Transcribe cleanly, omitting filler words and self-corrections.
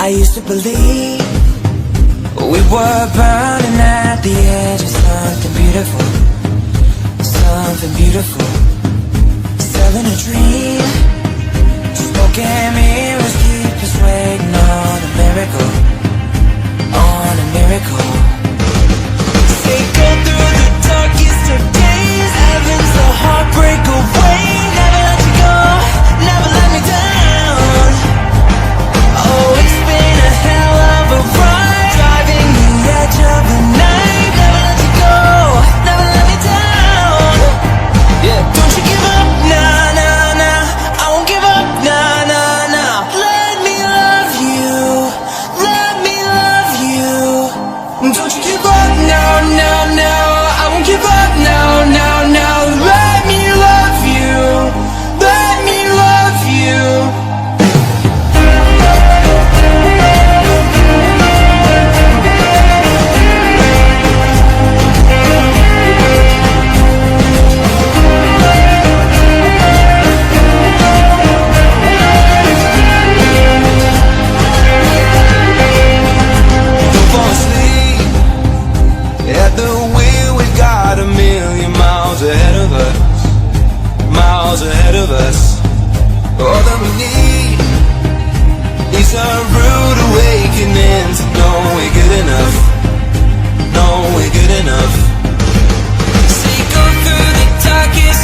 I used to believe we were burning at the edge of something beautiful, something beautiful. Selling a dream, smoking mirrors keep us waiting on a miracle, on a miracle. Say go through the darkest of days, heaven's the heartbreak away. Never let you go, never let me down. Oh, it's been a hell of a ride, driving the edge of the night. Never let you go, never let me down. Yeah, don't you give up, nah, nah, nah. I won't give up, nah, nah, nah. Let me love you, let me love you. Don't you give up, no, no, no. I won't give up, no, no, no. Let me love you, let me love you. Don't fall asleep at the wheel. We've got a million miles ahead of us, miles ahead of us. All that we need is a rude awakening to know we're good enough, know we're good enough. So you go through the darkest